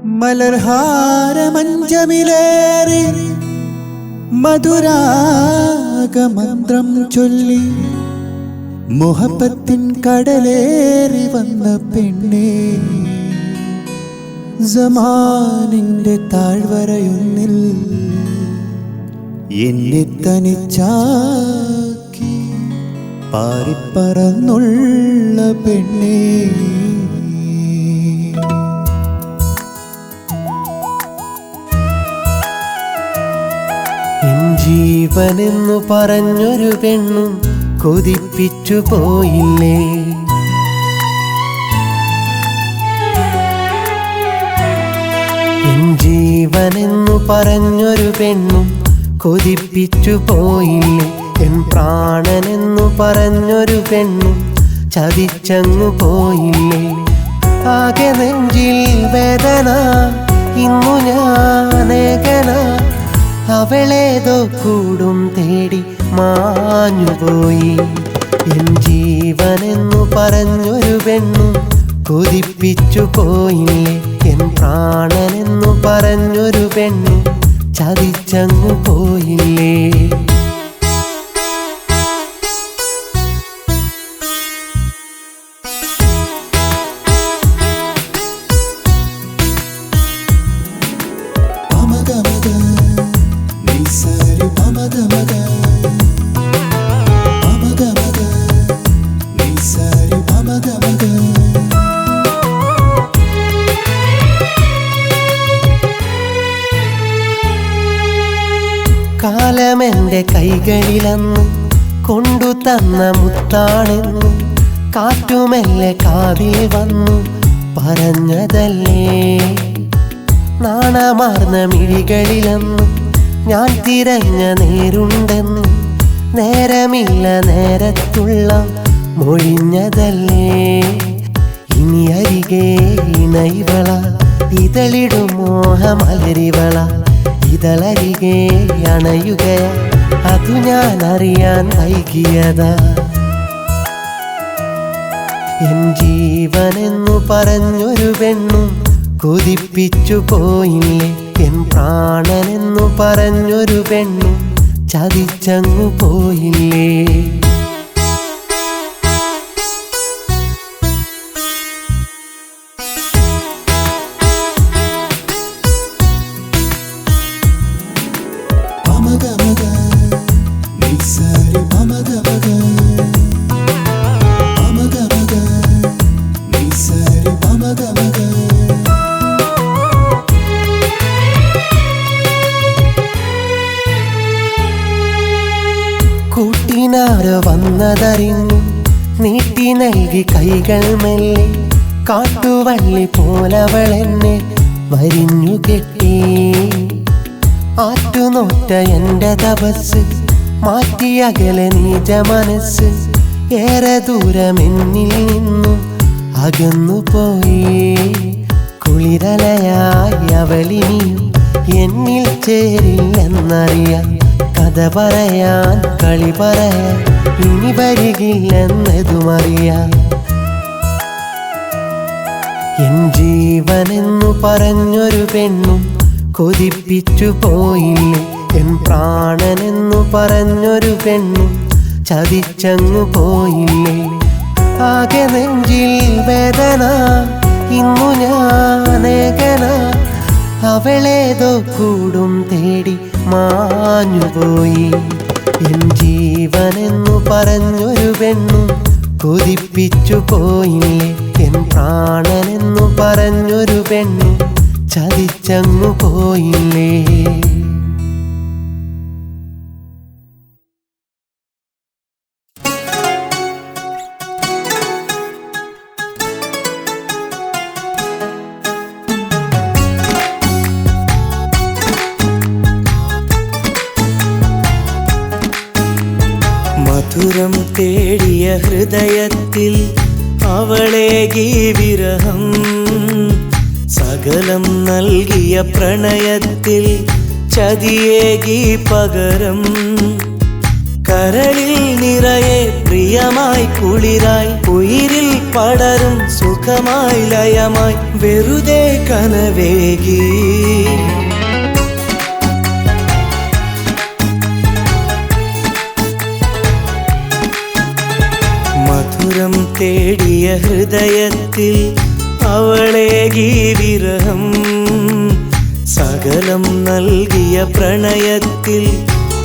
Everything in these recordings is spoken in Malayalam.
മലർഹാരമഞ്ചമിലേറി മധുരാഗമന്ത്രം ചൊല്ലി മുഹബത്തിൻ കടലേറി വന്ന പെണ്ണേ, സമാനിന്റെ താഴ്വരയൊന്നിൽ എന്നെ തനിച്ചാക്കി പാറിപ്പറന്നുള്ള പെണ്ണേ. ജീവനെന്നു പറഞ്ഞൊരു പെണ്ണും കൊതിപ്പിച്ചു പോയില്ലേ. ജീവനെന്നു പറഞ്ഞൊരു പെണ്ണും കൊതിപ്പിച്ചു പോയില്ലേ. എൻ പ്രാണനെന്നു പറഞ്ഞൊരു പെണ്ണും ചതിച്ചങ്ങു പോയില്ലേ. ആകെ നെഞ്ചിൽ വേദന, ഇന്നു ഞാനേകന. അവളേതോ കൂടും തേടി മാഞ്ഞുപോയി. എൻ ജീവനെന്നു പറഞ്ഞൊരു പെണ്ണും കൊതിപ്പിച്ചു പോയില്ലേ. എൻ പ്രാണനെന്നു പറഞ്ഞൊരു പെണ്ണും ചതിച്ചങ്ങു പോയില്ലേ. കാലമെൻ്റെ കൈകളിലന്ന് കൊണ്ടു തന്ന മുത്താണെന്നു കാറ്റുമെല്ലെ കാതിൽ വന്നു പറഞ്ഞതല്ലേ. നാണമാർന്ന മിഴികളിലന്ന് ഞാൻ തിരഞ്ഞ നേരുണ്ടെന്ന് നേരമില്ല നേരത്തുള്ള മൊഴിഞ്ഞതല്ലേ. ഇനി അരികെ ഇണയിവള ഇതളിടും മോഹമലരിവള. ഇതളരികെ അണയുകയ അതു ഞാൻ അറിയാൻ വൈകിയതാ. എൻ ജീവനെന്നു പറഞ്ഞൊരു പെണ്ണും കൊതിപ്പിച്ചു പോയില്ലേ. എൻ പ്രാണനെന്നു പറഞ്ഞൊരു പെണ്ണും ചതിച്ചങ്ങു പോയില്ലേ. കൂട്ടിനാരോ വന്നതറിഞ്ഞു നീട്ടി നൽകി കൈകൾ മെല്ലെ. കാട്ടുവള്ളി പോലവളെന്നെ വരിഞ്ഞു കെട്ടി. ആറ്റുനോറ്റ എൻ്റെ തപസ് മാറ്റിയകലെ നീജ മനസ്സ്. ഏറെ ദൂരമെന്നിൽ നിന്നും അകന്നു പോയി. കുളിരലയായി അവളിനിയും എന്നിൽ ചേരില്ലെന്നറിയാം. കഥ പറയാൻ കളി പറയാൻ ഇനി വരികില്ലെന്നതുമറിയാം. എൻ ജീവനെന്നു പറഞ്ഞൊരു പെണ്ണും കൊതിപ്പിച്ചു പോയില്ലേ. എൻ പ്രാണനെന്നു പറഞ്ഞൊരു പെണ്ണും ചതിച്ചങ്ങു പോയില്ലേ. ആകെ നെഞ്ചിൽ വേദന, ഇന്നു ഞാനേകന. അവളേതോ കൂടും തേടി മാഞ്ഞുപോയി. എൻ ജീവനെന്നു പറഞ്ഞൊരു പെണ്ണും കൊതിപ്പിച്ചു പോയില്ലേ. എൻ പ്രാണനെന്നു പറഞ്ഞൊരു പെണ്ണും ചതിച്ചങ്ങു പോയില്ലേ. മധുരം തേടിയ ഹൃദയത്തിൽ അവളേകി വിരഹം. സകലം നൽകിയ പ്രണയത്തിൽ ചതിയേകി പകരം. കരളിൽ നിറയെ പ്രിയമായി കുളിരായി ഉയിരിൽ പടരും സുഖമായി ലയമായി വെറുതെ കനവേകി മധുരം തേടിയ ഹൃദയത്തിൽ അവളേകി വിരഹം സകലം നൽകിയ പ്രണയത്തിൽ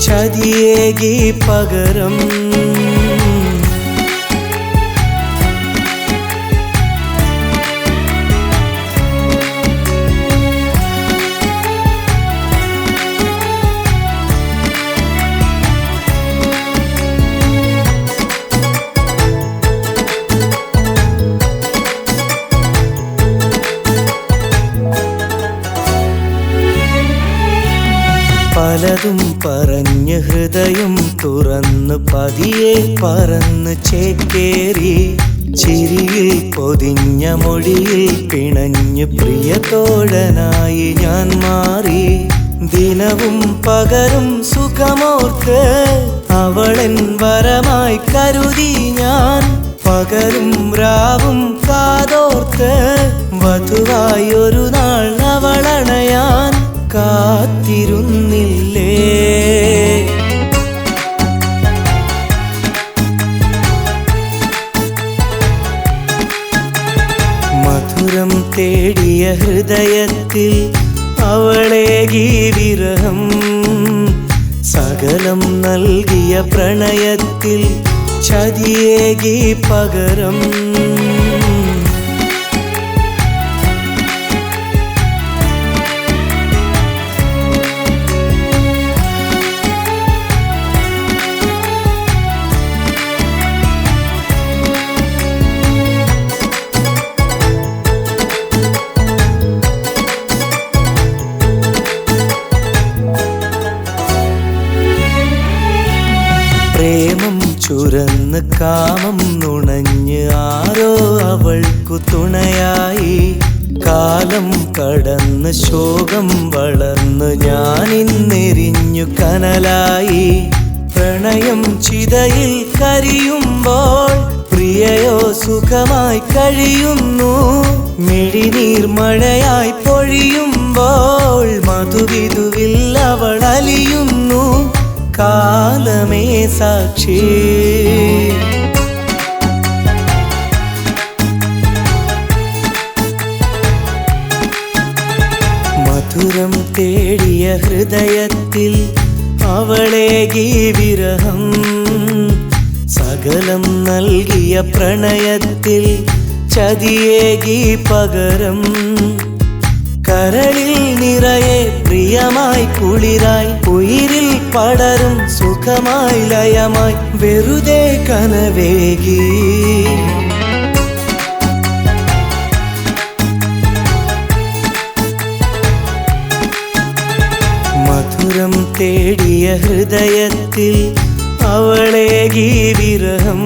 ചതിയേകി പകരം പലതും പറഞ്ഞ് ഹൃദയം തുറന്ന് പതിയെ പറന്ന് ചേക്കേറി ചിരിയിൽ പൊതിഞ്ഞ മൊഴിയിൽ പിണഞ്ഞ് പ്രിയതോഴനായി ഞാൻ മാറി ദിനവും പകരും സുഖമോർത്ത് അവളൻ വരമായി കരുതി ഞാൻ പകരും രാവും കാതോർത്ത് വധുവായി ഒരു നാൾ അവളണയാൻ കാത്തിരുന്നില്ലേ മധുരം തേടിയ ഹൃദയത്തിൽ അവളേകി വിരഹം സകലം നൽകിയ പ്രണയത്തിൽ ചതിയേകി പകരം പ്രേമം ചുരന്ന് കാമം നുണഞ്ഞ് ആരോ അവൾക്കു തുണയായി കാലം കടന്ന് ശോകം വളർന്ന് ഞാനിന്നെരിഞ്ഞു കനലായി പ്രണയം ചിതയിൽ കരിയുമ്പോൾ പ്രിയയോ സുഖമായി കഴിയുന്നു മിഴിനീർ മഴയായി പൊഴിയുമ്പോൾ മധുവിധുവിൽ അവൾ അലിയുന്നു കാലമേ സാക്ഷി മധുരം തേടിയ ഹൃദയത്തിൽ അവളേകി വിരഹം സകലം നൽകിയ പ്രണയത്തിൽ ചതിയേകി പകരം കരളിൽ നിറയെ പ്രിയമായി കുളിരായി ഉയിരിൽ പടരും സുഖമായി ലയമായി വെറുതെ കനവേകി മധുരം തേടിയ ഹൃദയത്തിൽ അവളേകി വിരഹം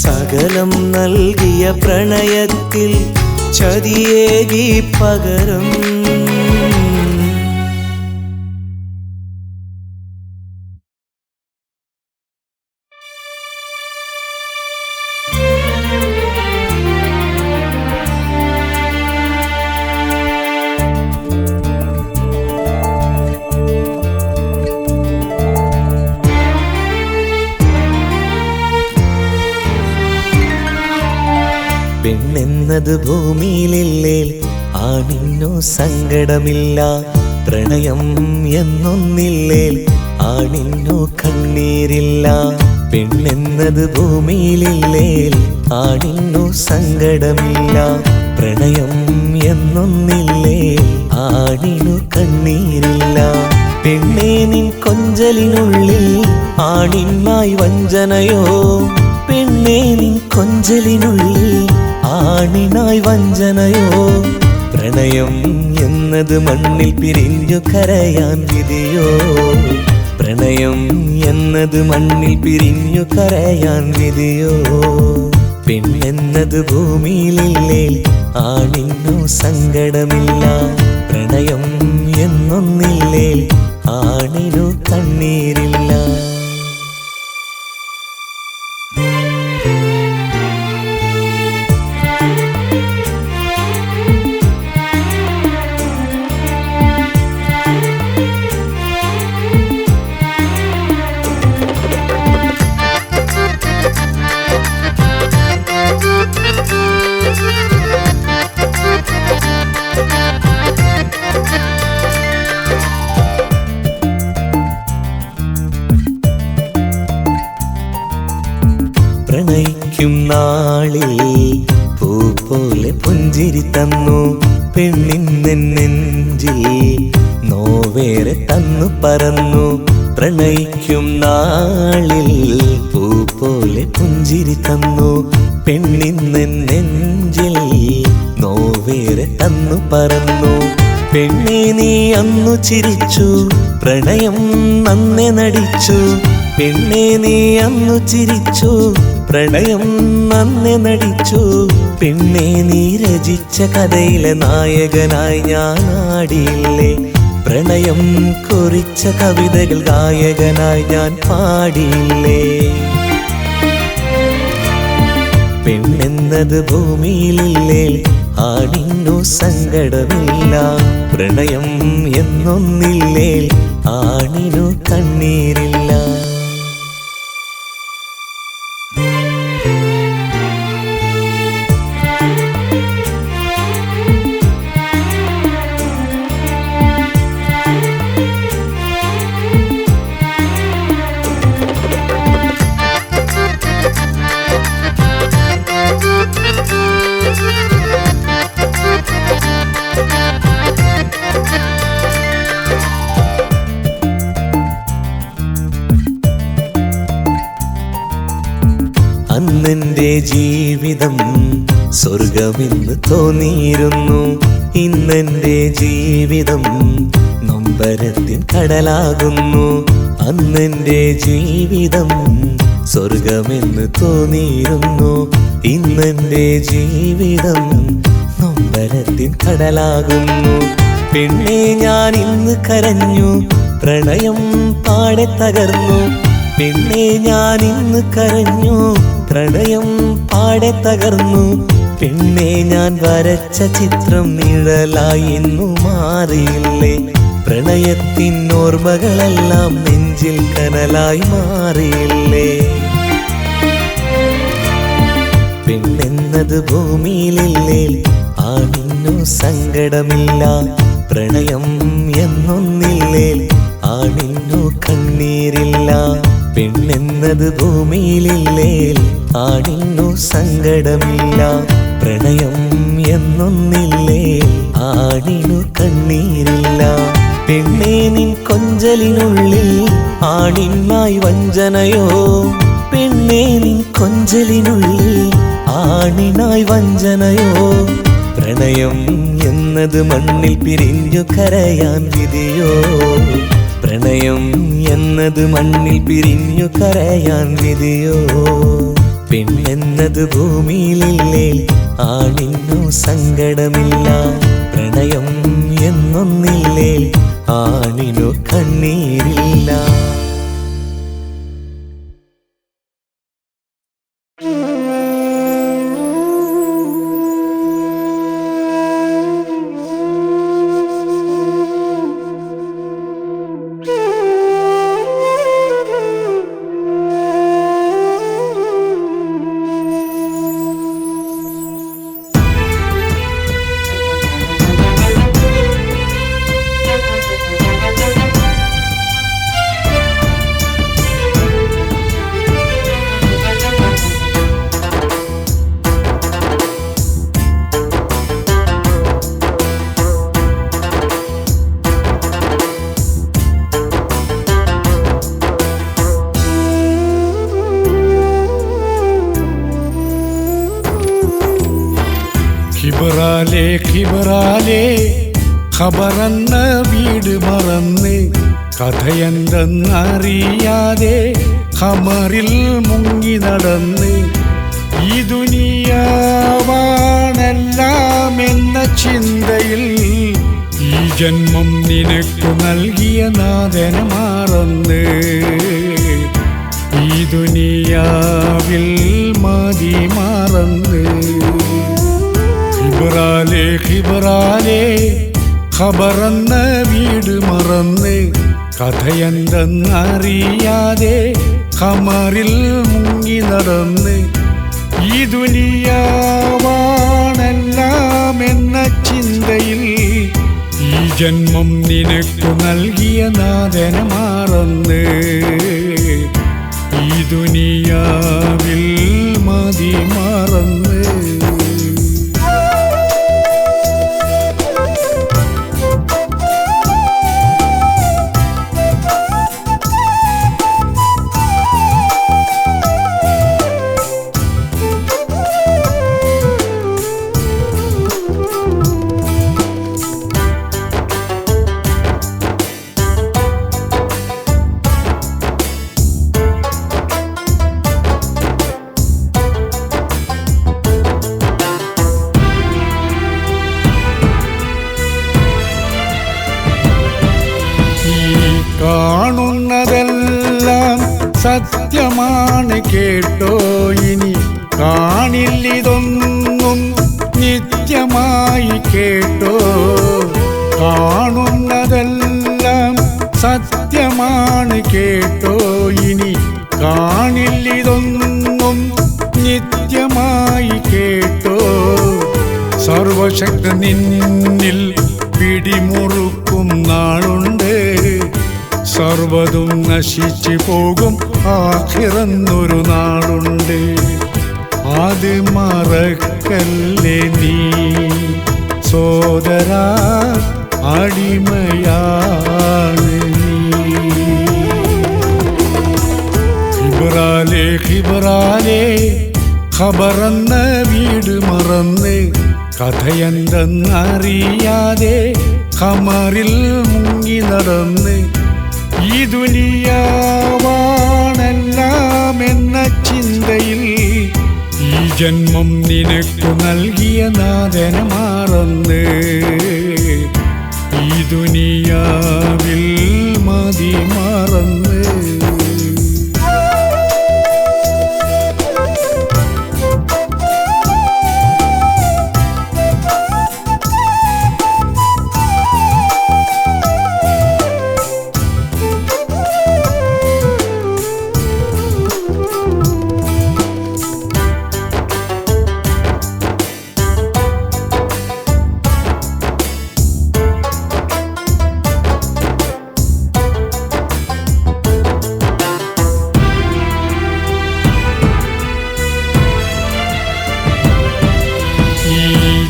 സകലം നൽകിയ പ്രണയത്തിൽ ചതിയേകി പകരം പെണ്ണെന്നത് ഭൂമിയിലില്ലേ ആണിനു സങ്കടമില്ല പ്രണയം എന്നൊന്നില്ലേ ആണിനു കണ്ണീരില്ല പെണ്ണെന്നത് ഭൂമിയിലില്ലേ ആണിനു സങ്കടമില്ല പ്രണയം എന്നൊന്നില്ലേ ആണിനു കണ്ണീരില്ല പെണ്ണേ നിൻ കൊഞ്ചലിനുള്ളിൽ ആണിനായി വഞ്ചനയോ പെണ്ണേ നിൻ കൊഞ്ചലിനുള്ളിൽ ആണിനായി വഞ്ചനയോ പ്രണയം എന്നത് മണ്ണിൽ പിരിഞ്ഞു കരയാൻ വിധിയോ പ്രണയം എന്നത് മണ്ണിൽ പിരിഞ്ഞു കരയാൻ വിധിയോ പെണ്ണെന്നത് ഭൂമിയിലില്ലേ ആണിനു സങ്കടമില്ല പ്രണയം എന്നൊന്നില്ലേ ആണിനു കണ്ണീരില്ല പുഞ്ചിരി തന്നു പെണ്ണിന്നെൻ നെഞ്ചിൽ നോവേറെ തന്നു പറന്നു പ്രണയിക്കും നാളിൽ പൂ പോലെ പുഞ്ചിരി തന്നു പെണ്ണിന്നെൻ നെഞ്ചിൽ നോവേറെ തന്നു പറന്നു പെണ്ണെ നീ അന്നു ചിരിച്ചു പ്രണയം നന്നെ നടിച്ചു പെണ്ണെ നീ അന്നു ചിരിച്ചു പ്രണയം നന്നെ നടിച്ചു പെണ്ണെ നീ രചിച്ച കഥയിലെ നായകനായി ഞാൻ ആടിയില്ലേ പ്രണയം കുറിച്ച കവിതകൾ ഗായകനായി ഞാൻ പാടിയില്ലേ പെണ്ണെന്നത് ഭൂമിയിലില്ലേ ആണിന്നു സങ്കടമില്ല പ്രണയം എന്നൊന്നില്ലേ ആണിനു കണ്ണീരില്ല അന്നെൻ്റെ ജീവിതം സ്വർഗമെന്ന് തോന്നിയിരുന്നു ഇന്നെൻ്റെ ജീവിതം നൊമ്പരത്തിൻ കടലാകുന്നു അന്നെൻ്റെ ജീവിതം സ്വർഗമെന്ന് തോന്നിയിരുന്നു ഇന്നെൻ്റെ ജീവിതം നൊമ്പരത്തിൻ കടലാകുന്നു പെണ്ണെ ഞാൻ ഇന്ന് കരഞ്ഞു പ്രണയം പാടെ തകർന്നു പെണ്ണെ ഞാൻ ഇന്ന് കരഞ്ഞു പ്രണയം പാടെ തകർന്നു പെണ്ണെ ഞാൻ വരച്ച ചിത്രം നിഴലായി ഇന്നു മാറിയില്ലേ പ്രണയത്തിൻ ഓർമ്മകളെല്ലാം നെഞ്ചിൽ കനലായി മാറിയില്ലേ പെണ്ണെന്നത് ഭൂമിയിലില്ലേ ആണിന്നു സങ്കടമില്ല പ്രണയം എന്നൊന്നില്ലേ ആണിന്നു കണ്ണീരില്ല പെണ്ണെന്നത് ഭൂമിയിലില്ലേ ആണിന്നു സങ്കടമില്ല പ്രണയം എന്നൊന്നില്ലേ ആണിനു കണ്ണീരില്ല പെണ്ണേ നിൻ കൊഞ്ചലിനുള്ളിൽ ആണിനായി വഞ്ചനയോ പെണ്ണേ നിൻ കൊഞ്ചലിനുള്ളിൽ ആണിനായി വഞ്ചനയോ പ്രണയം എന്നത് മണ്ണിൽ പിരിഞ്ഞു കരയാൻ വിധിയോ പ്രണയം എന്നത് മണ്ണിൽ പിരിഞ്ഞു കരയാൻ വിധിയോ പെണ്ണെന്നത് ഭൂമിയിലില്ലേ ആണിന്നു സങ്കടമില്ല പ്രണയം എന്നൊന്നില്ലേ ആണിനു കണ്ണീരില്ല ഖിബറാലേ ഖബറന്ന വീട് മറന്ന് കഥയെന്തെന്നറിയാതെ ഖമറിൽ മുങ്ങി നടന്ന് ഈ ദുനിയാവാണെല്ലാം എന്ന ചിന്തയിൽ ഈ ജന്മം നിനക്കു നൽകിയ നാഥന മറന്ന് ഈ ദുനിയാവിൽ മതി മറന്ന് ഖിബറാലേ ഖബറന്ന വീട് മറന്ന് കഥയെന്തെന്നറിയാതെ ഖമറിൽ മുങ്ങി നടന്ന് ഈ ദുനിയാവാണെല്ലാം എന്ന ചിന്തയിൽ ഈ ജന്മം നിനക്കു നൽകിയ നാഥന മറന്ന് ഈ ദുനിയാവിൽ മതി മറന്ന് സത്യമാണ് കേട്ടോ ഇനി കാണില്ലിതൊന്നും നിത്യമായി കേട്ടോ കാണുന്നതെല്ലാം സത്യമാണ് കേട്ടോ ഇനി കാണില്ലിതൊന്നും നിത്യമായി കേട്ടോ സർവശക്തി നിന്നിൽ പിടിമുറുക്കും നാളുണ്ട് സർവതും നശിച്ചു പോകും ആഖിറന്നൊരു നാളുണ്ട് അത് മറക്കല്ലേ നീ സോദരാ അടിമയാണ് നീ ഖിബ്റാലേ ഖിബ്റാലേ ഖബറന്ന വീട് മറന്ന് കഥയെന്തെന്നറിയാതെ ഖമറിൽ മുങ്ങി നടന്ന് ഈ ദുനിയാവാണെല്ലാം എന്ന ചിന്തയിൽ ഈ ജന്മം നിനക്കു നൽകിയ നാഥനെ മറന്ന് ഈ ദുനിയാവിൽ മതി മറന്ന്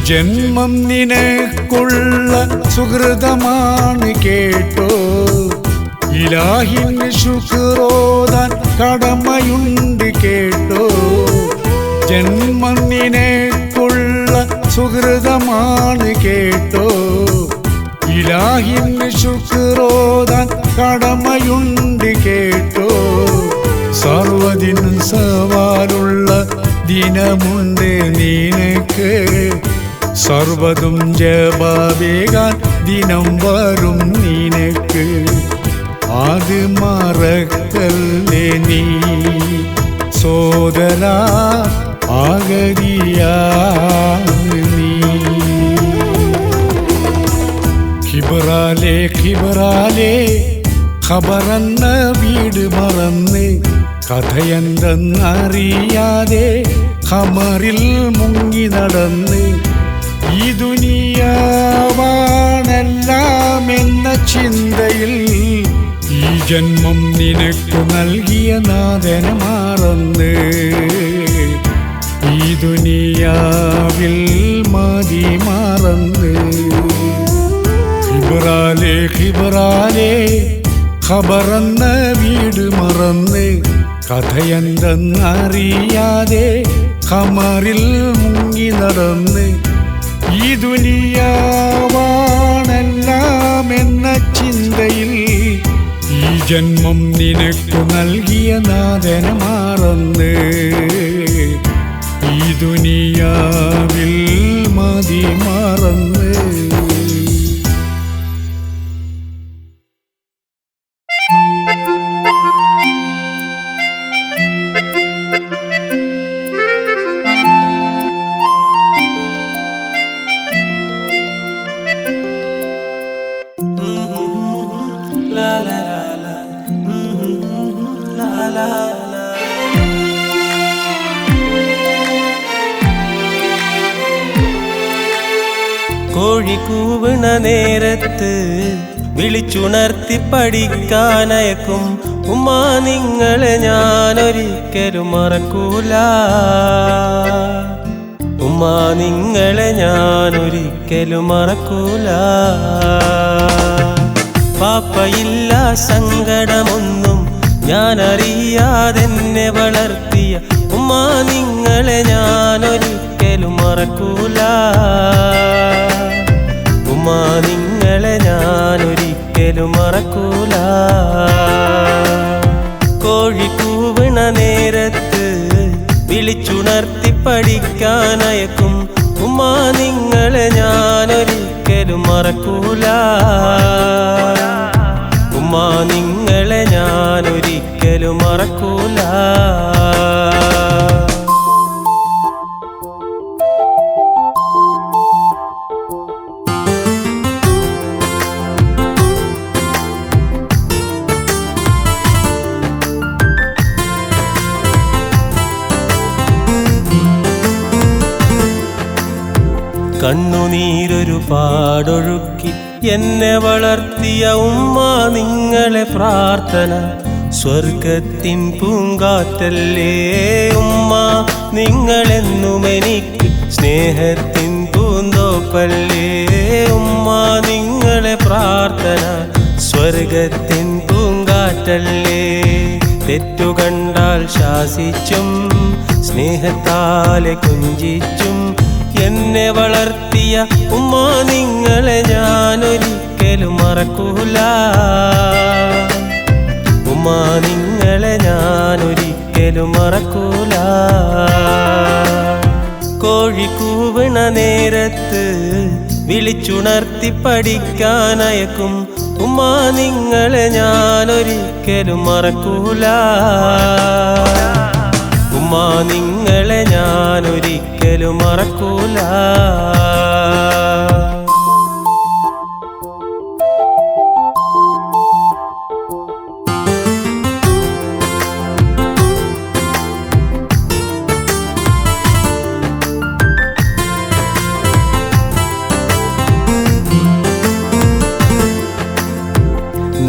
ജന്മം നിനക്കുള്ള സുഹൃതമാണ് കേട്ടോ ഇലാഹിന് ശുക്രോദാൻ കടമയുണ്ട് കേട്ടോ ജന്മം നിനക്കുള്ള സുഹൃതമാണ് കേട്ടോ ഇലാഹിന് ശുക്രോദാൻ കടമയുണ്ട് കേട്ടോ സർവദിനും സവാലുള്ള ദിനമുണ്ട് നിനക്ക് സർവതും ജവാബേകാൻ ദിനം വരും നിനക്ക് അത് മറക്കല്ലേ നീ സോദരാ ആഗതിയാണ് നീ ഖിബ്റാലേ ഖിബ്റാലേ ഖബറന്ന വീട് മറന്ന് കഥയെന്തെന്നറിയാതെ ഖമറിൽ മുങ്ങി നടന്ന് ഈ ദുനിയാവാണെല്ലാം എന്ന ചിന്തയിൽ ഈ ജന്മം നിനക്കു നൽകിയ നാഥനെ മറന്ന് ഈ ദുനിയാവിൽ മതി മറന്ന് ഖിബ്റാലേ ഖിബ്റാലേ ഖബറന്ന വീട് മറന്ന് കഥയെന്തെന്നറിയാതെ ഖമറിൽ മുങ്ങി നടന്ന് ഈ ദുനിയാവാണെല്ലാം എന്ന ചിന്തയിൽ ഈ ജന്മം നിനക്കു നൽകിയ നാഥനെ മറന്ന് ഈ ദുനിയാവിൽ മതി മറന്ന് കോഴി കൂവണ നേരത്ത് വിളിച്ചുണർത്തി പഠിക്കാനയക്കും ഉമ്മാ നിങ്ങളെ ഞാനൊരിക്കലും മറക്കൂല ഉമ്മാ നിങ്ങളെ ഞാനൊരിക്കലും മറക്കൂല പാപ്പയില്ല സങ്കടമൊന്നും ഞാനറിയാതെന്നെ വളർത്തിയ ഉമ്മാ നിങ്ങളെ ഞാനൊരിക്കലും മറക്കൂല ഉമ്മാ നിങ്ങളെ ഞാനൊരിക്കലും മറക്കൂല കോഴി കൂവണ നേരത്ത് വിളിച്ചുണർത്തി പഠിക്കാനയക്കും ഉമ്മാ നിങ്ങളെ ഞാനൊരിക്കലും മറക്കൂല ഉമ്മാ നിങ്ങളെ ഞാനൊരിക്കലും മറക്കൂല. കണ്ണുനീരൊരു പാടൊഴുക്കി എന്നെ വളർത്തിയ ഉമ്മ നിങ്ങളെ പ്രാർത്ഥന സ്വർഗത്തിൻ പൂങ്കാറ്റല്ലേ ഉമ്മ. നിങ്ങളെന്നും എനിക്ക് സ്നേഹത്തിൻ പൂന്തോപ്പല്ലേ ഉമ്മ. നിങ്ങളെ പ്രാർത്ഥന സ്വർഗത്തിൻ പൂങ്കാറ്റല്ലേ. തെറ്റു കണ്ടാൽ ശാസിച്ചും സ്നേഹത്താലെ കുഞ്ചിച്ചും എന്നെ വളർത്തിയ ഉമ്മ നിങ്ങളെ ഞാനൊരിക്കലും മറക്കൂല. ഉമ്മ നിങ്ങളെ ഞാനൊരിക്കലും മറക്കൂല. കോഴി കൂവണ നേരത്ത് വിളിച്ചുണർത്തി പഠിക്കാനയക്കും ഉമ്മ നിങ്ങളെ ഞാനൊരിക്കലും മറക്കൂല. ഉമ്മ നിങ്ങളെ ഞാനൊരിക്കലും മറക്കൂല.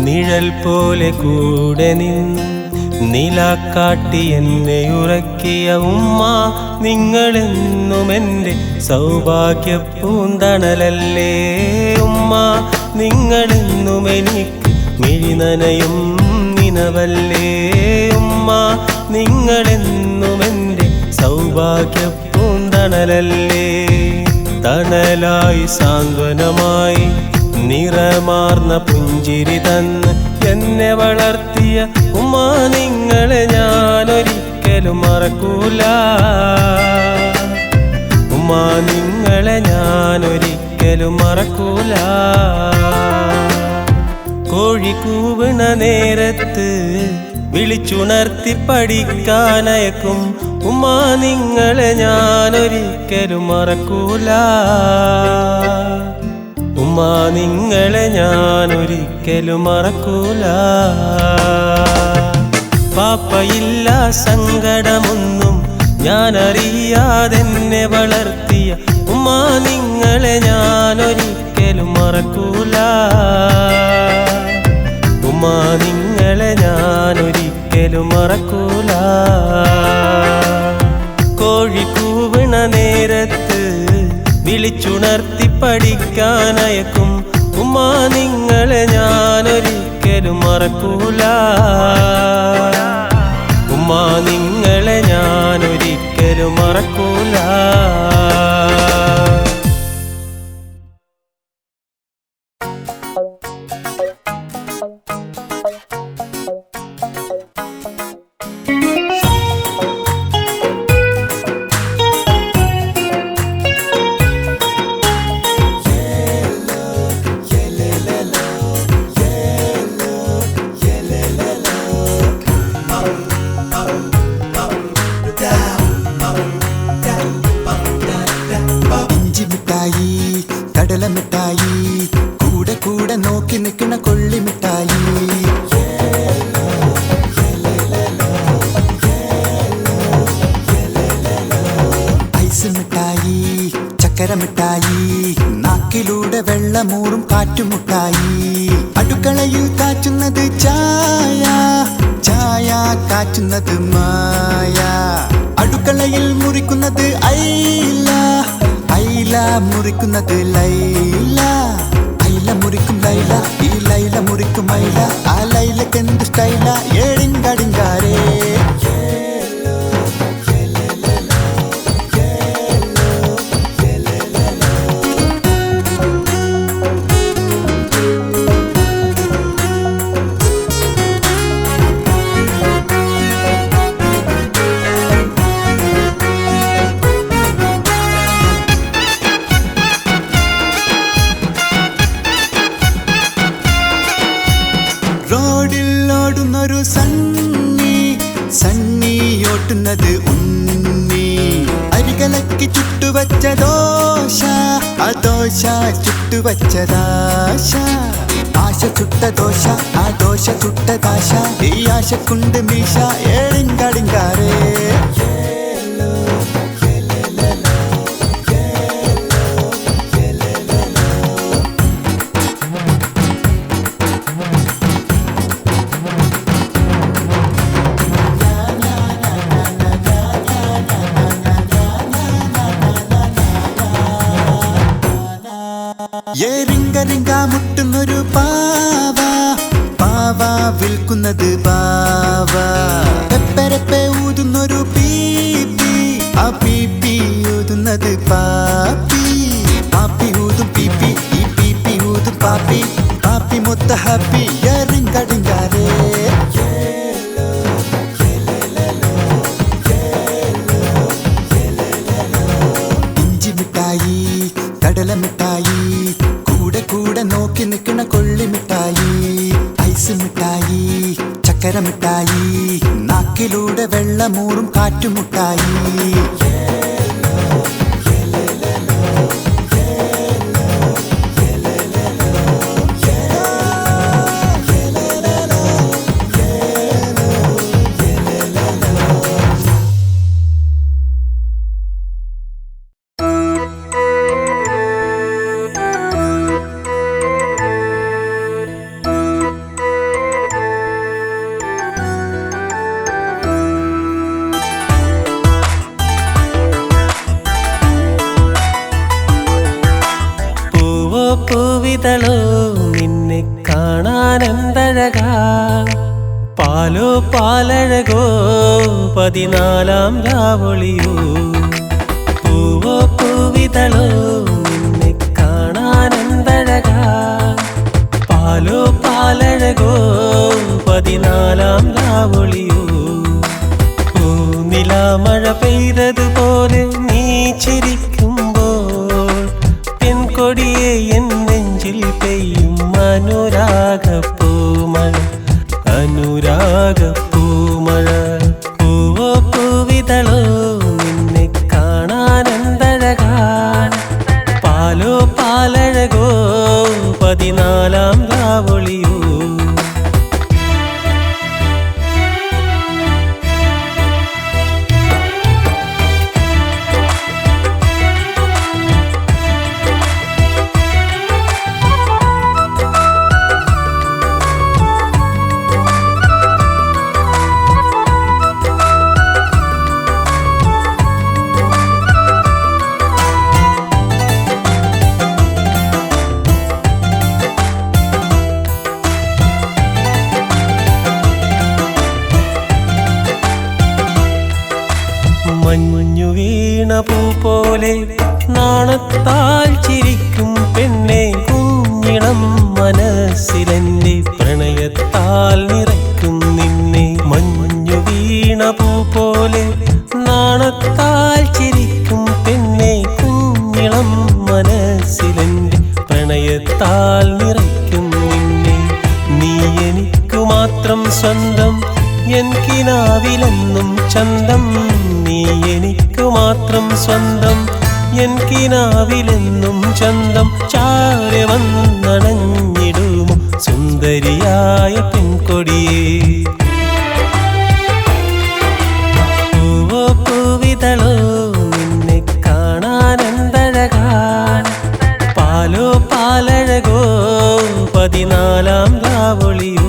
നിഴൽ പോലെ കൂടെ നിന്ന് നിലാക്കാട്ടി എന്നെ ഉറക്കിയ ഉമ്മ നിങ്ങളെന്നും എൻ്റെ സൗഭാഗ്യ പൂന്തണലല്ലേ ഉമ്മ. നിങ്ങളെന്നും എനിക്ക് മിഴിനനയും നിനവല്ലേ ഉമ്മ. നിങ്ങളെന്നും എൻ്റെ സൗഭാഗ്യ പൂന്തണലല്ലേ. തണലായി സാന്ത്വനമായി നിറമാർന്ന പുഞ്ചിരി തന്ന് എന്നെ വളർത്തിയ ഉമ്മ നിങ്ങളെ ഞാനൊരിക്കലും മറക്കൂല. ഉമ്മ നിങ്ങളെ ഞാനൊരിക്കലും മറക്കൂല. കോഴി കൂവണ നേരത്ത് വിളിച്ചുണർത്തി പഠിക്കാനയക്കും ഉമ്മ നിങ്ങളെ ഞാനൊരിക്കലും മറക്കൂല. ഉമ്മ നിങ്ങളെ ഞാനൊരിക്കലും മറക്കൂല. പാപ്പയില്ല സങ്കടമൊന്നും ഞാനറിയാതെന്നെ വളർത്തിയ ഉമ്മ നിങ്ങളെ ഞാനൊരിക്കലും മറക്കൂല. ഉമ്മ നിങ്ങളെ ഞാനൊരിക്കലും മറക്കൂല. കോഴി കൂവണ നേരത്ത് വിളിച്ചുണർത്തി പഠിക്കാനയക്കും ഉമ്മ നിങ്ങളെ ഞാനൊരിക്കലും മറക്കൂല. ഉമ്മ നിങ്ങളെ ഞാനൊരിക്കലും മറക്കൂല. കടലമിഠായി കൂടെ കൂടെ നോക്കി നിൽക്കണ കൊള്ളിമിഠായി. ഐസ് മിഠായി ചക്കരമിഠായി നാക്കിലൂടെ വെള്ളമൂറും കാറ്റുമുട്ടായി. അടുക്കളയിൽ കാച്ചുന്നത് ചായ ചായ കാച്ചുന്നത് മായ. അടുക്കളയിൽ മുറിക്കുന്നത് ഐല ഐല മുറിക്കുന്നത് ലൈല. ഐല മുറിക്കും ലൈല ഈ ലൈല മുറിക്കും ഐല. ആ ലൈലക്ക് എന്ത് സ്റ്റൈല ഏടിങ്കടിങ്കാരേ. റോഡിൽ ഓടുന്നൊരു സണ്ണി സണ്ണിയോട്ടുന്നത് ഉണ്ണി അരികലക്കി ചുട്ടുവച്ച ദോശ ആ ദോശ ചുട്ടുവച്ചതാശ ആശ ചുട്ട ദോശ ആ ദോശ ചുട്ട ദാശ ഈ ആശക്കുണ്ട് മീശ ഏളിങ്കാടിങ്കാരേ റിങ്ക റിങ്ക മുട്ടുന്നൊരു പാവ പാവ വിൽക്കുന്നത് പാവ പെപ്പരപ്പെ ഊതുന്നൊരു പീപ്പി ആ പീപ്പി ഊതുന്നത് പാപ്പി പാപ്പി ഊതും പീപ്പി ഈ പീപ്പി ഊതും പാപ്പി പാപ്പി മൊത്ത ഹാപ്പി റിങ്കടിങ്കാരേ ഇഞ്ചി മിഠായി കടല മിഠായി കൂടെ കൂടെ നോക്കി നിൽക്കണ കൊള്ളി മിഠായി ഐസ് മിഠായി ചക്കര മിഠായി നാക്കിലൂടെ വെള്ളമൂറും കാറ്റുമുട്ടായി പൂവിതളോ നിന്നെ കാണാനെന്തഴകാ പാലോ പാലഴകോ 14 രാവൊളിയോ പൂവോ പൂവിതളോ നിന്നെ കാണാനെന്തഴകാ പാലോ പാലഴകോ 14 രാവൊളിയോ പൂനിലാമഴ പെയ്തതുപോലെ നീ ചിരിക്കുമ്പോൾ പെൺകൊടിയെ എൻ നെഞ്ചിൽ പെയ്യും അനുരാഗപ്പൂമഴ അനുരാഗപ്പൂമഴ പൂവോ പൂവിതളോ നിന്നെ കാണാനെന്തഴകാ പാലോ പാലഴകോ 14 രാവൊളിയോ മഞ്ഞു വീണ പൂ പോലെ നാണത്താൽ ചിരിക്കും പെണ്ണെ കുഞ്ഞിളം മനസ്സിലെന്റെ പ്രണയത്താൽ നിറയ്ക്കും നിന്നെ മഞ്ഞു വീണ പൂ പോലെ നാണത്താൽ ചിരിക്കും പെണ്ണെ കുഞ്ഞിളം മനസ്സിലെന്റെ പ്രണയത്താൽ നിറയ്ക്കും നിന്നെ നീ എനിക്കു മാത്രം സ്വന്തം എൻ കിനാവിലെന്നും ചന്തം നീ എനിക്കു മാത്രം സ്വന്തം എൻ കിനാവിലെന്നും ചന്തം ചാരെ വന്നണഞ്ഞിടുമോ സുന്ദരിയായ പെൺകൊടിയേ പൂവോ പൂവിതളോ നിന്നെ കാണാനെന്തഴകാ പാലോ പാലഴകോ 14 രാവൊളിയോ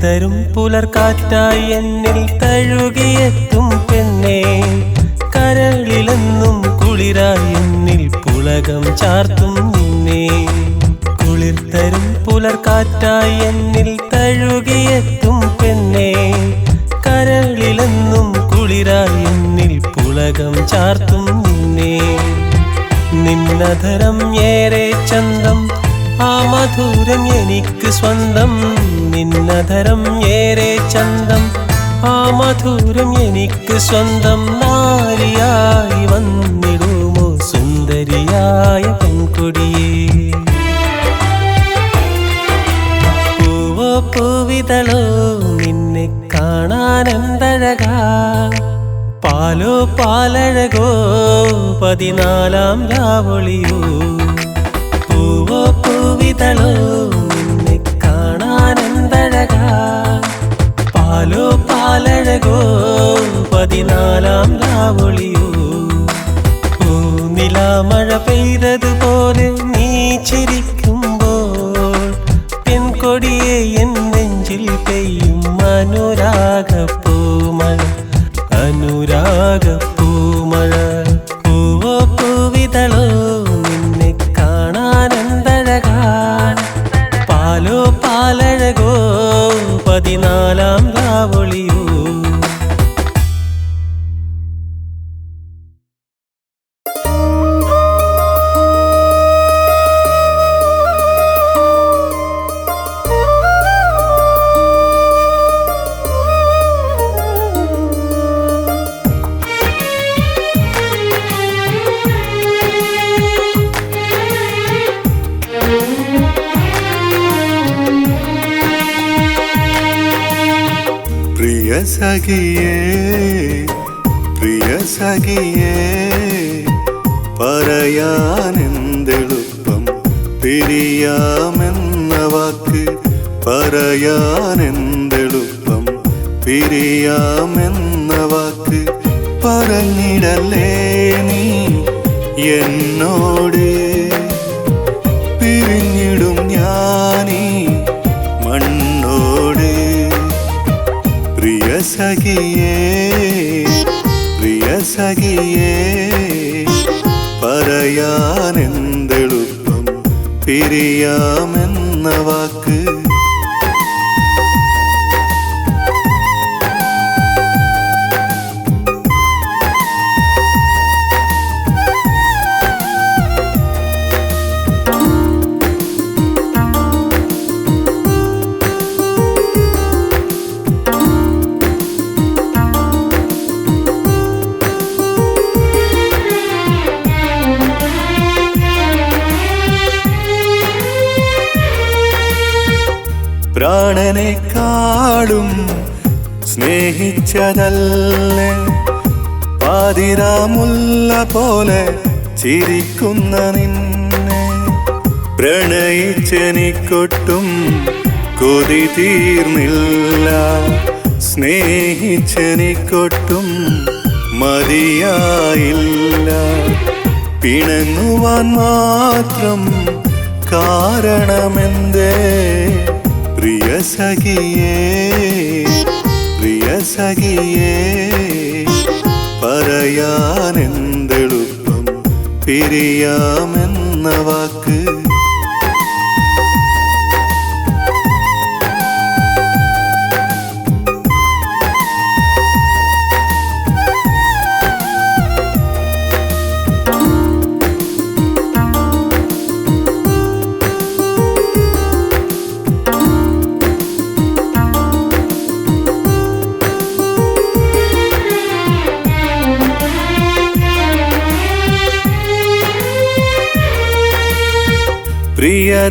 തരും പുലർക്കാറ്റായി എന്നിൽ തഴുകിയെത്തും പെണ്ണേ കരളിലെന്നും കുളിരായി എന്നിൽ പുളകം ചാർത്തും നിന്നെ കുളിർത്ത പുലർക്കാറ്റായി എന്നിൽ തഴുകിയെത്തും പെണ്ണേ കരളിലെന്നും കുളിരായി എന്നിൽ പുളകം ചാർത്തും നിന്നെ നിന്നധരം ഏറെ ചന്തം ആ മധുരം എനിക്ക് സ്വന്തം നിന്നധരം ഏറെ ചന്തം ആ മധുരം എനിക്ക് സ്വന്തം നാരിയായി വന്നിടുമോ സുന്ദരിയായ പെൺകൊടിയേ പൂവോ പൂവിതളോ നിന്നെ കാണാനെന്തഴകാ പാലോ പാലഴകോ 14 രാവൊളിയോ പൂവോ പൂവിതളോ നിന്നെ കാണാനെന്തഴകാ പാലോ പാലഴകോ 14 രാവൊളിയോ പൂനിലാമഴ പെയ്തതുപോലെ നീ ചിരിക്കുമ്പോൾ പെൺകൊടിയെ എൻ നെഞ്ചിൽ പെയ്യും അനുരാഗപ്പൂമഴ അനുരാഗപ്പൂമഴ പൂവോ പൂവിതളോ നിന്നെ കാണാനെന്തഴകാ പാലോ പാലഴകോ 14 രാവൊളിയോ പ്രിയ സഖിയേ പറയാനെന്തെളുപ്പം പിരിയാമെന്ന വാക്ക് പറയാനെന്തെളുപ്പം പിരിയാമെന്ന വാക്ക് പറഞ്ഞിടല്ലേ നീ എന്നോട് പിരിഞ്ഞിടും ഞാനീ മണ്ണോട് പ്രിയ സഖിയേ പറയാനെന്തെളുപ്പം പിരിയാമെന്ന വാക്ക് പ്രാണനെക്കാളും സ്നേഹിച്ചതല്ലേ പാതിരാമുല്ല പോലെ ചിരിക്കുന്ന നിന്നെ പ്രണയിച്ചെനിക്കൊട്ടും കൊതി തീർന്നില്ല സ്നേഹിച്ചെനിക്കൊട്ടും മതിയായില്ല പിണങ്ങുവാൻ മാത്രം കാരണമെന്തേ പ്രിയ സഖിയേ പറയാനെന്തെളുപ്പം പിരിയാമെന്ന വാക്ക്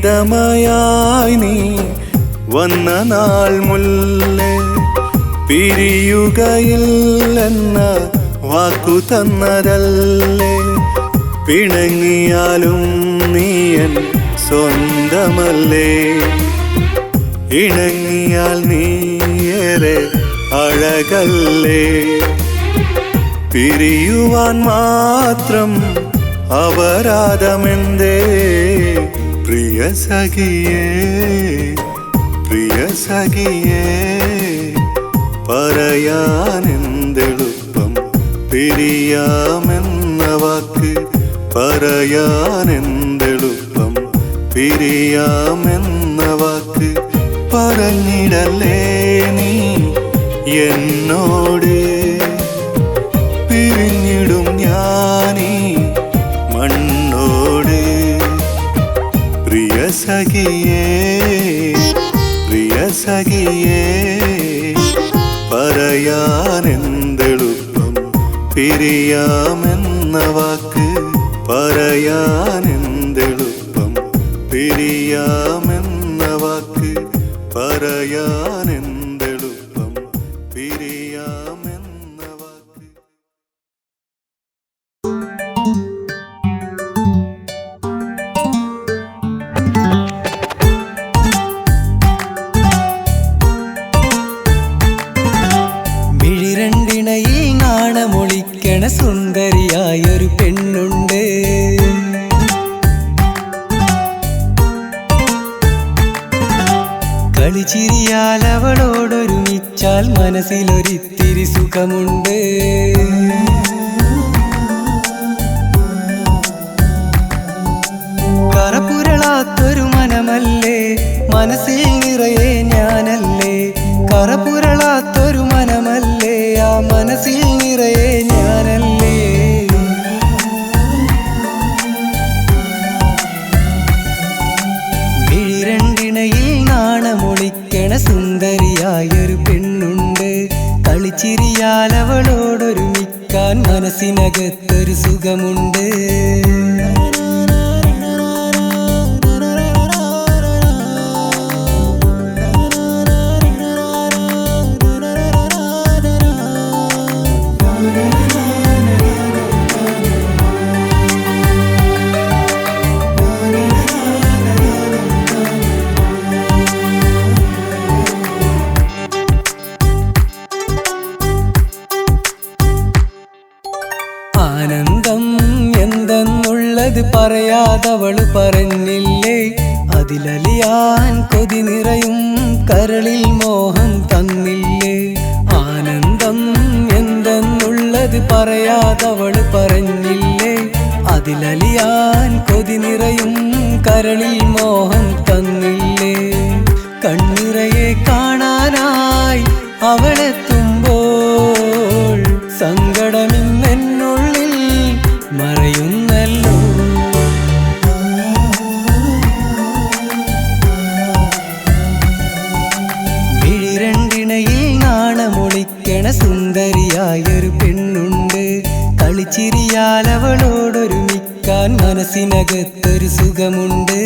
പ്രിയതമയായി നീ വന്ന നാൾ മുല്ലേ പിരിയുകയില്ലെന്ന വാക്കു തന്നതല്ലേ പിണങ്ങിയാലും നീയൻ സ്വന്തമല്ലേ ഇണങ്ങിയാൽ നീയേറെ അഴകല്ലേ പിരിയുവാൻ മാത്രം അപരാധമെന്തേ പ്രിയ സഖിയേ പറയാനെന്തെളുപ്പം പിരിയാമെന്ന വാക്ക് പറയാനെന്തെളുപ്പം പിരിയാമെന്ന വാക്ക് പറഞ്ഞിടല്ലേ നീ എന്നോട്. പിരിഞ്ഞിടും ഞാനീ മണ്ണോട്. പ്രിയ സഖിയേ പ്രിയ സഖിയേ പറയാനെന്തെളുപ്പം പിരിയാമെന്ന വാക്ക് പറയാനെന്തെളുപ്പം പിരിയാമെന്ന വാക്ക് പറയാനെന്തെളുപ്പം പിരിയാമെന്ന വാക്ക്. മിഴിരണ്ടിണയിൽ നാണമൊളിക്കണ സുന്ദരിയായൊരു പെണ്ണുണ്ട്. കളിച്ചിരിയാൽ അവളോടൊരുമിച്ചാൽ മനസ്സിലൊരിത്തിരി സുഖമുണ്ട്. കറപുരളാത്തൊരു മനമല്ലേ മനസ്സിൽ നിറയെ ഞാനല്ലേ. കറപുരളാത്തൊരു മനമല്ലേ ആ മനസ്സിൽ നിറയെ ഞാനല്ലേ. മിഴിരണ്ടിണയിൽ നാണമൊളിക്കണ സുന്ദരിയായൊരു പെണ്ണുണ്ട്. കളിച്ചിരിയാൽ അവളോടൊരുമിക്കാൻ മനസ്സിനകത്തൊരു സുഖമുണ്ട്. ആനന്ദം എന്തെന്നുള്ളത് പറയാതവള് പറഞ്ഞില്ലേ. അതിലലിയാൻ കൊതി നിറയും കരളിൽ മോഹം തന്നില്ലേ. ആനന്ദം എന്തെന്നുള്ളത് പറയാതവള് പറഞ്ഞില്ലേ. അതിലലിയാൻ കൊതി നിറയും കരളിൽ മോഹം തന്നില്ലേ. കണ്ണിറയെ കാണാനായി അവളെത്തുമ്പോൾ സങ്കടമിന്നെന്നുള്ളിൽ മറയുന്നല്ലോ. മിഴിരണ്ടിണയിൽ നാണമൊളിക്കണ സുന്ദരിയായൊരു പെണ്ണുണ്ട്. കളിച്ചിരിയാൽ അവളോടൊരുമിക്കാൻ മനസ്സിനകത്തൊരു സുഖമുണ്ട്.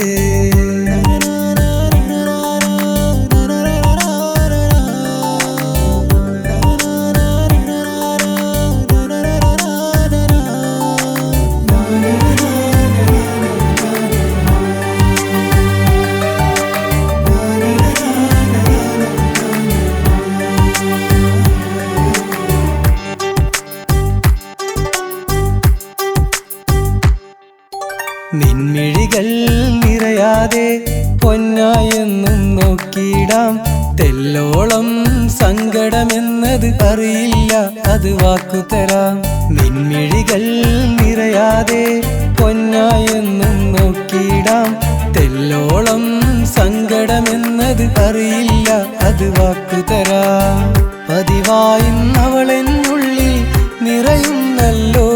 നിൻമിഴികൾ നിറയാതെ പൊന്നായെന്നും നോക്കിയിടാം. തെല്ലോളം സങ്കടമെന്നത് അറിയില്ല അത് വാക്കുതരാം. നിൻമിഴികൾ നിറയാതെ പൊന്നായെന്നും നോക്കിയിടാം. തെല്ലോളം സങ്കടമെന്നത് അറിയില്ല അത് വാക്കുതരാം. പതിവായിന്നവളെന്നുള്ളിൽ നിറയുന്നല്ലോ.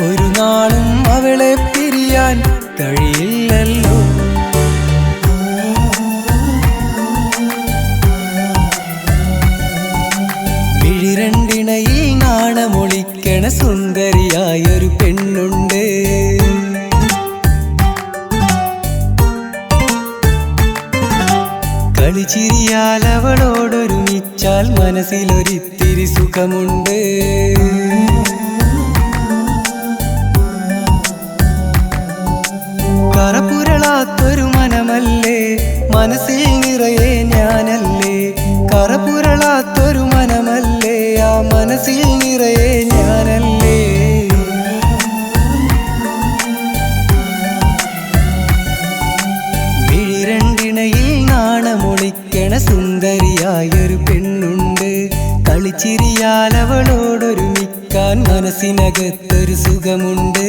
ഒരു നാളും അവളെ പിരിയാൻ കഴിയില്ലല്ലോ. മിഴിരണ്ടിണയിൽ നാണമൊളിക്കണ സുന്ദരിയായൊരു പെണ്ണുണ്ട്. കളിച്ചിരിയാൽ അവളോടൊരുമിച്ചാൽ മനസ്സിലൊരിത്തിരി സുഖമുണ്ട്. കറപുരളാത്തൊരു മനമല്ലേ മനസ്സിൽ നിറയെ ഞാനല്ലേ. കറപുരളാത്തൊരു മനമല്ലേ ആ മനസ്സിൽ നിറയെ ഞാനല്ലേ. മിഴിരണ്ടിണയിൽ നാണമൊളിക്കണ സുന്ദരിയായൊരു പെണ്ണുണ്ട്. കളിച്ചിരിയാൽ അവളോടൊരുമിക്കാൻ മനസ്സിനകത്തൊരു സുഖമുണ്ട്.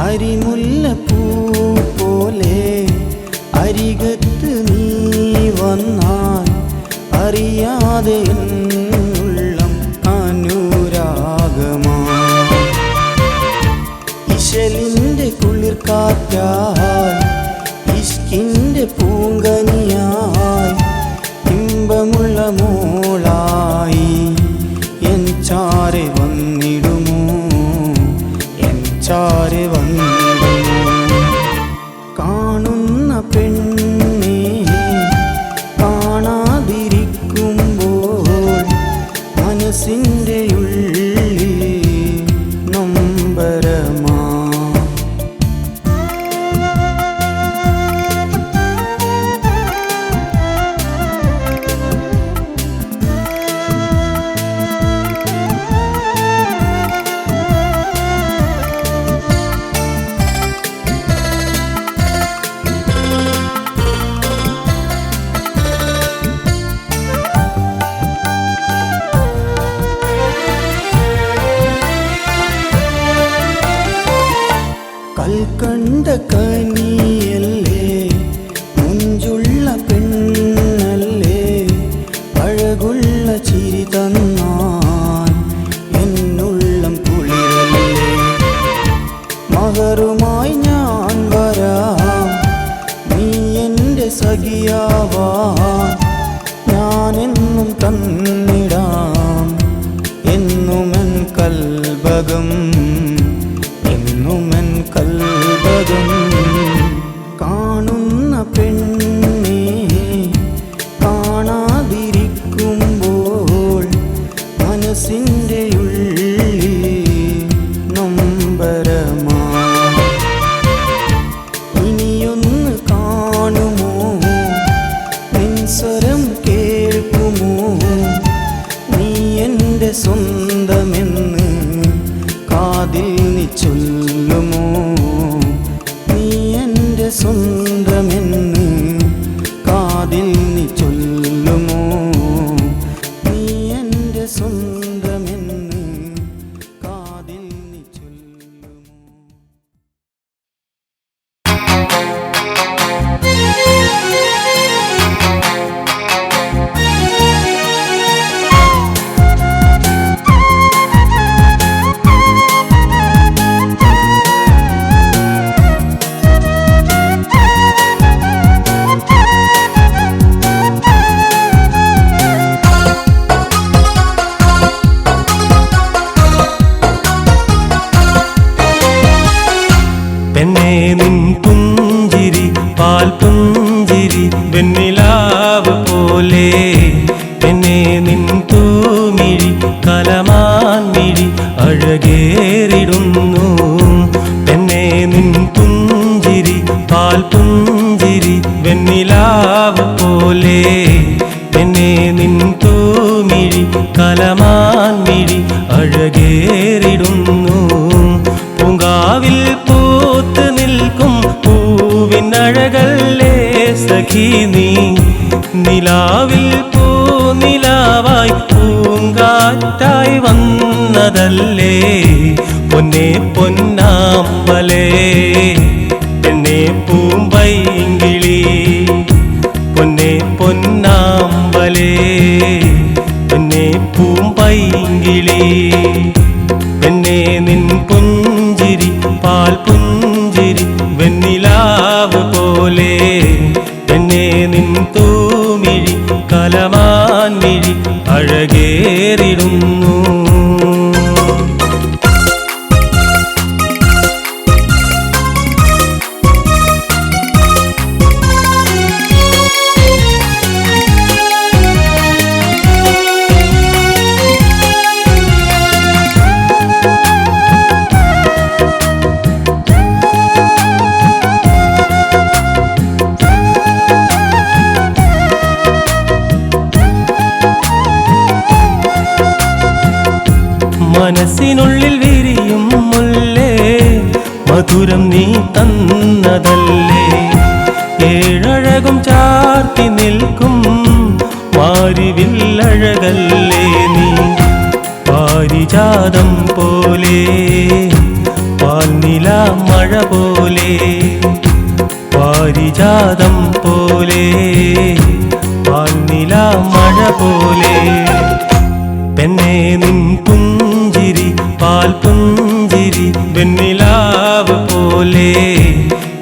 അരിമുല്ലപ്പൂ പോലെ അരികത്ത് നീ വന്നാൽ അറിയാതെ ഉള്ളം അനുരാഗമാ ഇശലിൻ്റെ കുളിർക്കാറ്റായി ഇഷ്കിൻ്റെ പൂങ്കനിയായി ഇമ്പമുള്ള മോളായി എൻ ചാരെ വന്നിടുമോ ചാരെ വന്നിടുമോ കാണുന്ന പെണ്ണെ കാണാതിരിക്കുമ്പോൾ മനസ്സിൻ്റെ ഉള്ളിൽ നൊമ്പരമാ കൽക്കണ്ട കനിയല്ലേ മുഞ്ചുള്ള പെണ്ണല്ലേ അഴകുള്ള ചിരി തന്നാൽ എന്നുള്ളം കുളിരല്ലേ മകറുമായി ഞാൻ വരാം നീ എൻ്റെ സഖിയാവാൻ ഞാനെന്നും തന്നിടാം എന്നുമെൻ കൽബകം എന്നുമെൻ കൽബകം കാണുന്ന പെണ്ണെ കാണാതിരിക്കുമ്പോൾ മനസ്സിൻ്റെ ഉള്ളിൽ നൊമ്പരമാ ഇനിയൊന്ന് കാണുമോ നിൻ സ്വരം കേൾക്കുമോ നീ എൻ്റെ സ്വന്തമെന്ന് കാതിൽ നീ ചൊല്ലുമോ നീ എൻ്റെ സ്വന്തമെന്ന് കാതിൽ നീ ചൊല്ലുമോ നീ എൻ്റെ സ്വന്തമെന്ന് കാതിൽ നീ ചൊല്ലുമോ നിൻ തൂമിഴി കലമാൻമിഴി അഴകേറിടുന്നു. പൂങ്കാവിൽ പൂത്ത് നിൽക്കും പൂവിനഴകല്ലേ സഖി നീ. നിലാവിൽ പൂനിലാവായി പൂങ്കാറ്റായി വന്നതല്ലേ പൊന്നേ പൊന്നാമ്പലേ പെണ്ണേ പൂമ്പൈങ്കിളി. പൊന്നേ പൊന്നാമ്പലേ പെണ്ണേ പൂമ്പൈങ്കിളി. പെണ്ണേ നിൻ പുഞ്ചിരി പാൽ പുഞ്ചിരി വെണ്ണിലാവ് പോലെ. പെണ്ണേ നിൻ തൂമിഴി കലമാൻമിഴി അഴകേറിടുന്നു. മനസ്സിനുള്ളിൽ വിരിയും മുല്ലേ മധുരം നീ തന്നതല്ലേ. ഏഴഴകും ചാർത്തി നിൽക്കും മാരിവില്ലഴകല്ലേ നീ. പാരിജാതം പോലെ പാൽനില മഴ പോലെ. പാരിജാതം പോലെ പാൽനില മഴ പോലെ. പെണ്ണേ നിൻ പുഞ്ചിരി പാൽ പുഞ്ചിരി വെണ്ണിലാവ് പോലെ.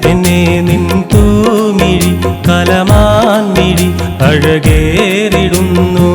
പെണ്ണേ നിൻ തൂമിഴി കലമാൻമിഴി അഴകേറിടുന്നു.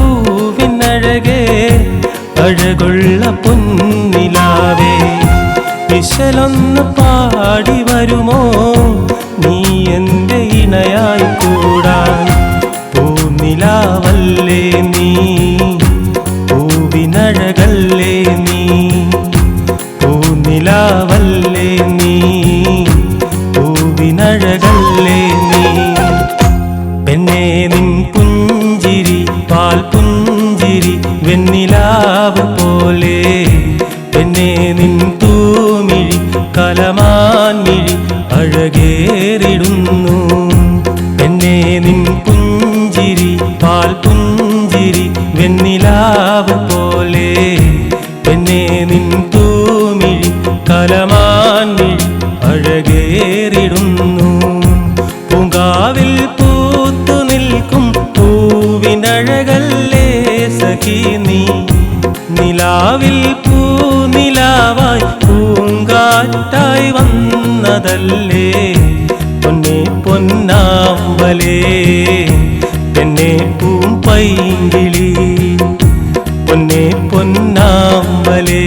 അസർമുല്ലപ്പൂവിനഴകേ അഴകുള്ള പൊന്നിലാവേ. വിശലൊന്ന് പാടി വരുമോ നീ എൻ്റെ ഇണയായി കൂടാൻ. പൂനിലാവല്ലേ നീ പൂവിനഴകല്ലേ നീ. പൂനിലാവല്ലേ നീ പൂവിനഴകല്ലേ നീ. പെണ്ണേ നിൻ പുഞ്ചിരി പാൽ പുഞ്ചിരി വെണ്ണിലാവ് പോലെ. പെണ്ണേ നിൻ തൂമിഴി കലമാൻമിഴി അഴകേറിടുന്നു. പെണ്ണേ നിൻ പുഞ്ചിരി പാൽ പുഞ്ചിരി വെണ്ണിലാവ് പോലെ. പെണ്ണേ നിൻ തൂമിഴി കലമാൻമിഴി അഴകേറിടുന്നു. പൂങ്കാവിൽ പൂത്തു നിൽക്കും പൂവിനഴകല്ലേ സഖി നീ. നിലാവിൽ പൂനിലാവായി പൂങ്കാറ്റായി വന്നതല്ലേ പൊന്നേ പൊന്നാമ്പലേ പെണ്ണേ പൂമ്പൈങ്കിളി. പൊന്നേ പൊന്നാമ്പലേ